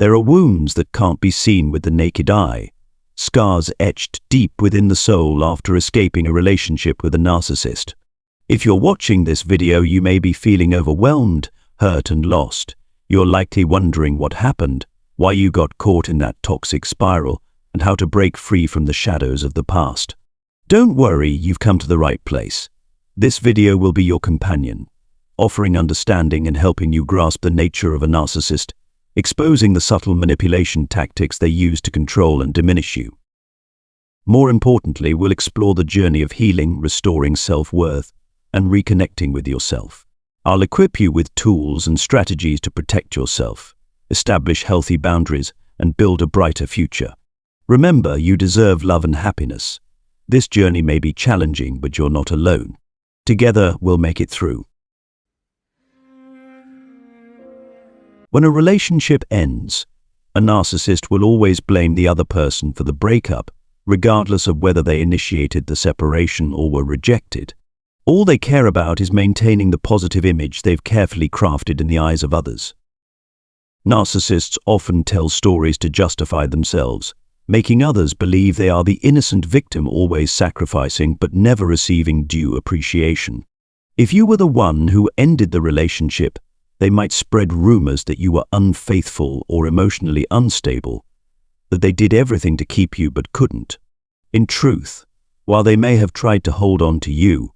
There are wounds that can't be seen with the naked eye, scars etched deep within the soul after escaping a relationship with a narcissist. If you're watching this video, you may be feeling overwhelmed, hurt and lost. You're likely wondering what happened, why you got caught in that toxic spiral, and how to break free from the shadows of the past. Don't worry, you've come to the right place. This video will be your companion, offering understanding and helping you grasp the nature of a narcissist, exposing the subtle manipulation tactics they use to control and diminish you. More importantly, we'll explore the journey of healing, restoring self-worth, and reconnecting with yourself. I'll equip you with tools and strategies to protect yourself, establish healthy boundaries, and build a brighter future. Remember, you deserve love and happiness. This journey may be challenging, but you're not alone. Together, we'll make it through. When a relationship ends, a narcissist will always blame the other person for the breakup, regardless of whether they initiated the separation or were rejected. All they care about is maintaining the positive image they've carefully crafted in the eyes of others. Narcissists often tell stories to justify themselves, making others believe they are the innocent victim, always sacrificing but never receiving due appreciation. If you were the one who ended the relationship, they might spread rumors that you were unfaithful or emotionally unstable, that they did everything to keep you but couldn't. In truth, while they may have tried to hold on to you,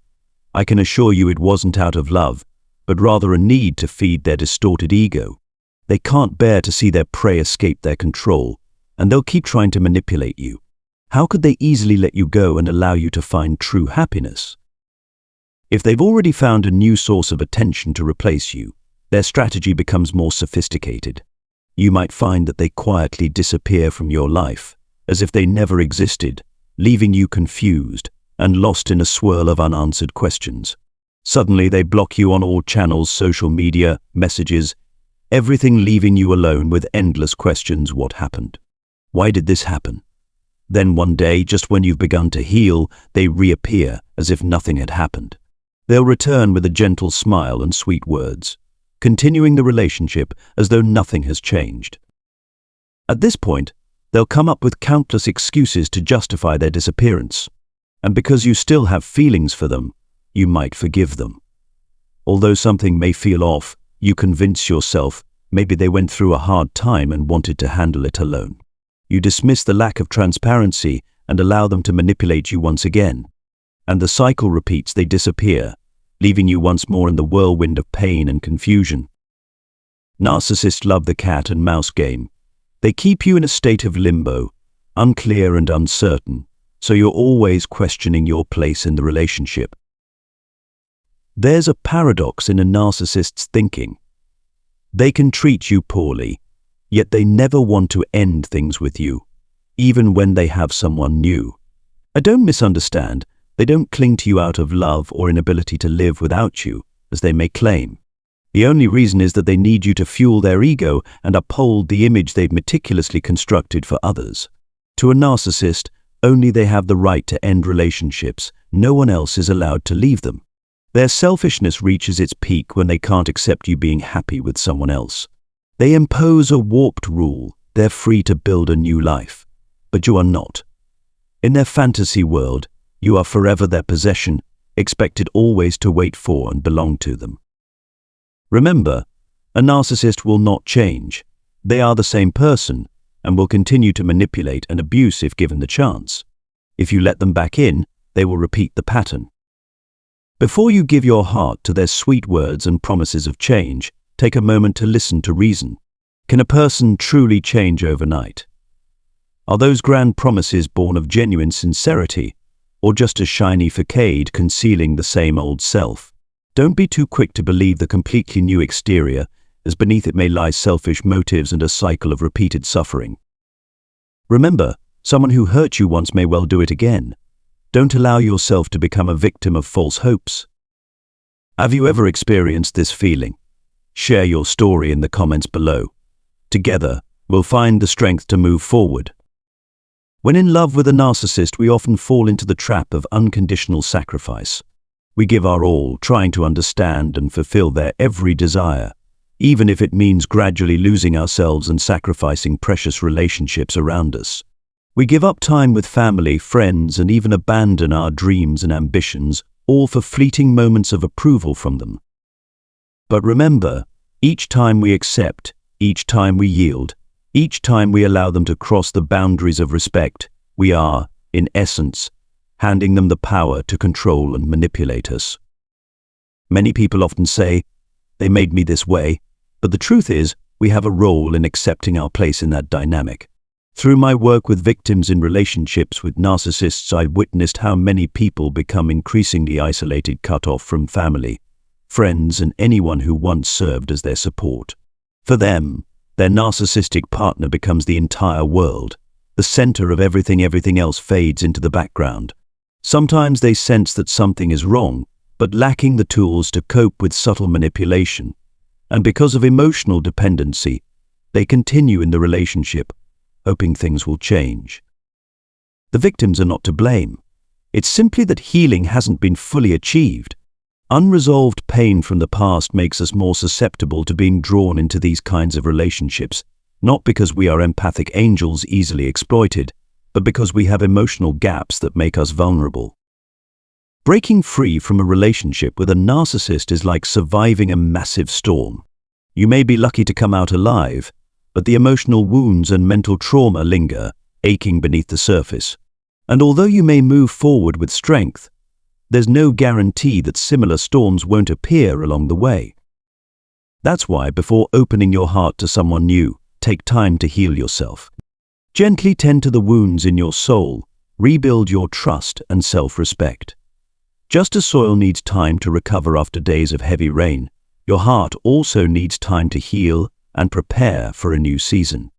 I can assure you it wasn't out of love, but rather a need to feed their distorted ego. They can't bear to see their prey escape their control, and they'll keep trying to manipulate you. How could they easily let you go and allow you to find true happiness? If they've already found a new source of attention to replace you, their strategy becomes more sophisticated. You might find that they quietly disappear from your life, as if they never existed, leaving you confused and lost in a swirl of unanswered questions. Suddenly they block you on all channels, social media, messages, everything, leaving you alone with endless questions. What happened? Why did this happen? Then one day, just when you've begun to heal, they reappear as if nothing had happened. They'll return with a gentle smile and sweet words, continuing the relationship as though nothing has changed. At this point, they'll come up with countless excuses to justify their disappearance. And because you still have feelings for them, you might forgive them. Although something may feel off, you convince yourself maybe they went through a hard time and wanted to handle it alone. You dismiss the lack of transparency and allow them to manipulate you once again. And the cycle repeats. They disappear, leaving you once more in the whirlwind of pain and confusion. Narcissists love the cat and mouse game. They keep you in a state of limbo, unclear and uncertain, so you're always questioning your place in the relationship. There's a paradox in a narcissist's thinking. They can treat you poorly, yet they never want to end things with you, even when they have someone new. And don't misunderstand, they don't cling to you out of love or inability to live without you, as they may claim. The only reason is that they need you to fuel their ego and uphold the image they've meticulously constructed for others. To a narcissist, only they have the right to end relationships. No one else is allowed to leave them. Their selfishness reaches its peak when they can't accept you being happy with someone else. They impose a warped rule. They're free to build a new life, but you are not. In their fantasy world, you are forever their possession, expected always to wait for and belong to them. Remember, a narcissist will not change. They are the same person and will continue to manipulate and abuse if given the chance. If you let them back in, they will repeat the pattern. Before you give your heart to their sweet words and promises of change, take a moment to listen to reason. Can a person truly change overnight? Are those grand promises born of genuine sincerity, or just a shiny facade concealing the same old self? Don't be too quick to believe the completely new exterior, as beneath it may lie selfish motives and a cycle of repeated suffering. Remember, someone who hurt you once may well do it again. Don't allow yourself to become a victim of false hopes. Have you ever experienced this feeling? Share your story in the comments below. Together, we'll find the strength to move forward. When in love with a narcissist, we often fall into the trap of unconditional sacrifice. We give our all, trying to understand and fulfill their every desire, even if it means gradually losing ourselves and sacrificing precious relationships around us. We give up time with family, friends, and even abandon our dreams and ambitions, all for fleeting moments of approval from them. But remember, each time we accept, each time we yield, each time we allow them to cross the boundaries of respect, we are, in essence, handing them the power to control and manipulate us. Many people often say, "They made me this way," but the truth is, we have a role in accepting our place in that dynamic. Through my work with victims in relationships with narcissists, I've witnessed how many people become increasingly isolated, cut off from family, friends, and anyone who once served as their support. For them, their narcissistic partner becomes the entire world. The center of everything else fades into the background. Sometimes they sense that something is wrong, but lacking the tools to cope with subtle manipulation. And because of emotional dependency, they continue in the relationship, hoping things will change. The victims are not to blame. It's simply that healing hasn't been fully achieved. Unresolved pain from the past makes us more susceptible to being drawn into these kinds of relationships, not because we are empathic angels easily exploited, but because we have emotional gaps that make us vulnerable. Breaking free from a relationship with a narcissist is like surviving a massive storm. You may be lucky to come out alive, but the emotional wounds and mental trauma linger, aching beneath the surface. And although you may move forward with strength, there's no guarantee that similar storms won't appear along the way. That's why, before opening your heart to someone new, take time to heal yourself. Gently tend to the wounds in your soul, rebuild your trust and self-respect. Just as soil needs time to recover after days of heavy rain, your heart also needs time to heal and prepare for a new season.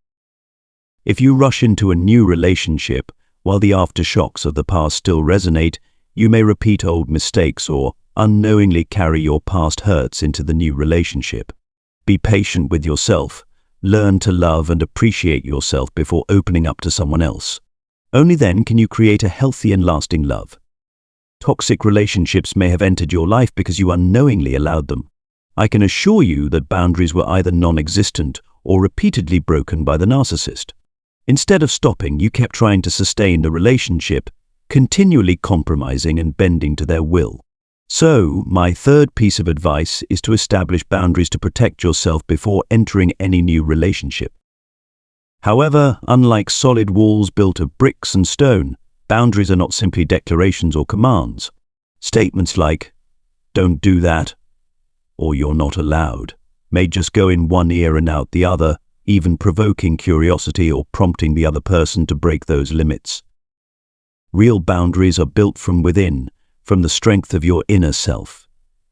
If you rush into a new relationship while the aftershocks of the past still resonate, you may repeat old mistakes or unknowingly carry your past hurts into the new relationship. Be patient with yourself. Learn to love and appreciate yourself before opening up to someone else. Only then can you create a healthy and lasting love. Toxic relationships may have entered your life because you unknowingly allowed them. I can assure you that boundaries were either non-existent or repeatedly broken by the narcissist. Instead of stopping, you kept trying to sustain the relationship, continually compromising and bending to their will. So, my third piece of advice is to establish boundaries to protect yourself before entering any new relationship. However, unlike solid walls built of bricks and stone, boundaries are not simply declarations or commands. Statements like, "Don't do that," or "You're not allowed," may just go in one ear and out the other, even provoking curiosity or prompting the other person to break those limits. Real boundaries are built from within, from the strength of your inner self.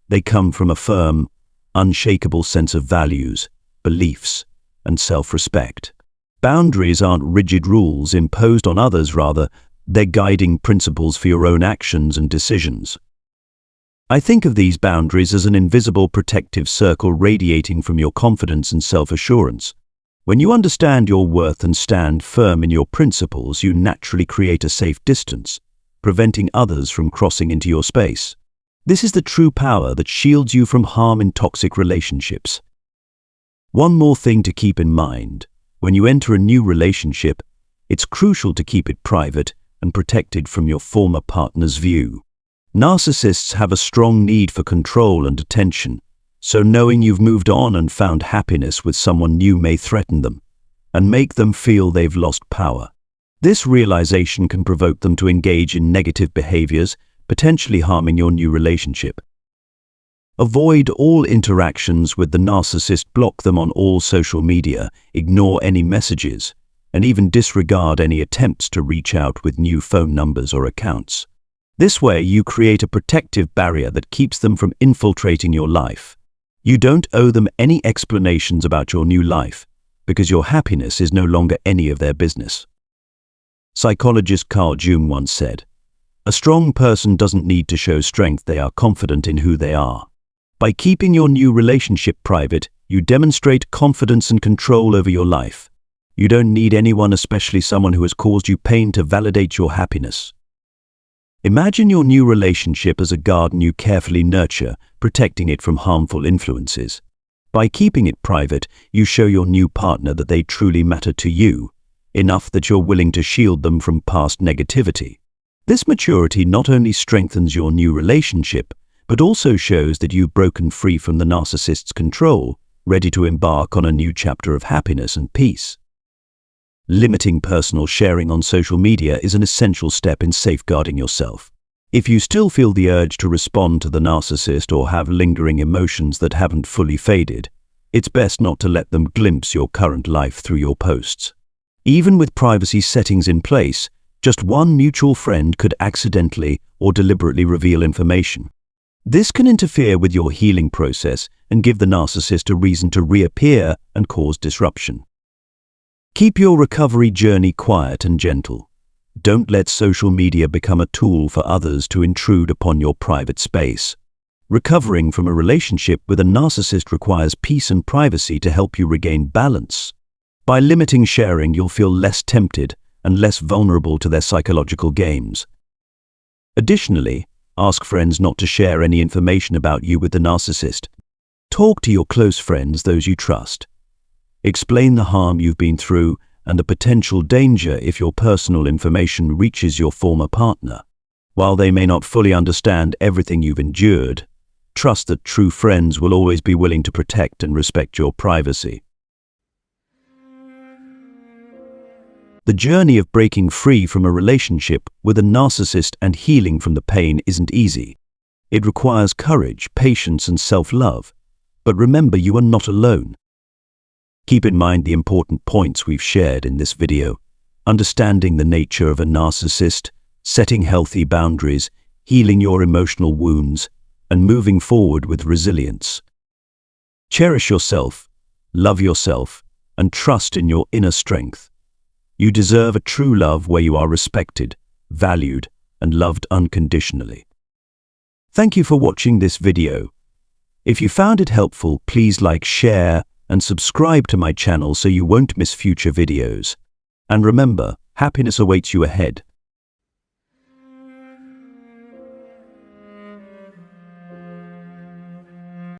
They come from a firm, unshakable sense of values, beliefs, and self-respect. Boundaries aren't rigid rules imposed on others, rather, they're guiding principles for your own actions and decisions. I think of these boundaries as an invisible protective circle radiating from your confidence and self-assurance. When you understand your worth and stand firm in your principles, you naturally create a safe distance, preventing others from crossing into your space. This is the true power that shields you from harm in toxic relationships. One more thing to keep in mind: when you enter a new relationship, it's crucial to keep it private and protected from your former partner's view. Narcissists have a strong need for control and attention, so knowing you've moved on and found happiness with someone new may threaten them and make them feel they've lost power. This realization can provoke them to engage in negative behaviors, potentially harming your new relationship. Avoid all interactions with the narcissist, block them on all social media, ignore any messages, and even disregard any attempts to reach out with new phone numbers or accounts. This way, you create a protective barrier that keeps them from infiltrating your life. You don't owe them any explanations about your new life, because your happiness is no longer any of their business. Psychologist Carl Jung once said, "A strong person doesn't need to show strength, they are confident in who they are." By keeping your new relationship private, you demonstrate confidence and control over your life. You don't need anyone, especially someone who has caused you pain, to validate your happiness. Imagine your new relationship as a garden you carefully nurture, protecting it from harmful influences. By keeping it private, you show your new partner that they truly matter to you, enough that you're willing to shield them from past negativity. This maturity not only strengthens your new relationship, but also shows that you've broken free from the narcissist's control, ready to embark on a new chapter of happiness and peace. Limiting personal sharing on social media is an essential step in safeguarding yourself. If you still feel the urge to respond to the narcissist or have lingering emotions that haven't fully faded, it's best not to let them glimpse your current life through your posts. Even with privacy settings in place, just one mutual friend could accidentally or deliberately reveal information. This can interfere with your healing process and give the narcissist a reason to reappear and cause disruption. Keep your recovery journey quiet and gentle. Don't let social media become a tool for others to intrude upon your private space. Recovering from a relationship with a narcissist requires peace and privacy to help you regain balance. By limiting sharing, you'll feel less tempted and less vulnerable to their psychological games. Additionally, ask friends not to share any information about you with the narcissist. Talk to your close friends, those you trust. Explain the harm you've been through and the potential danger if your personal information reaches your former partner. While they may not fully understand everything you've endured, trust that true friends will always be willing to protect and respect your privacy. The journey of breaking free from a relationship with a narcissist and healing from the pain isn't easy. It requires courage, patience, and self-love. But remember, you are not alone. Keep in mind the important points we've shared in this video: understanding the nature of a narcissist, setting healthy boundaries, healing your emotional wounds, and moving forward with resilience. Cherish yourself, love yourself, and trust in your inner strength. You deserve a true love where you are respected, valued, and loved unconditionally. Thank you for watching this video. If you found it helpful, please like, share, and subscribe to my channel so you won't miss future videos. And remember, happiness awaits you ahead.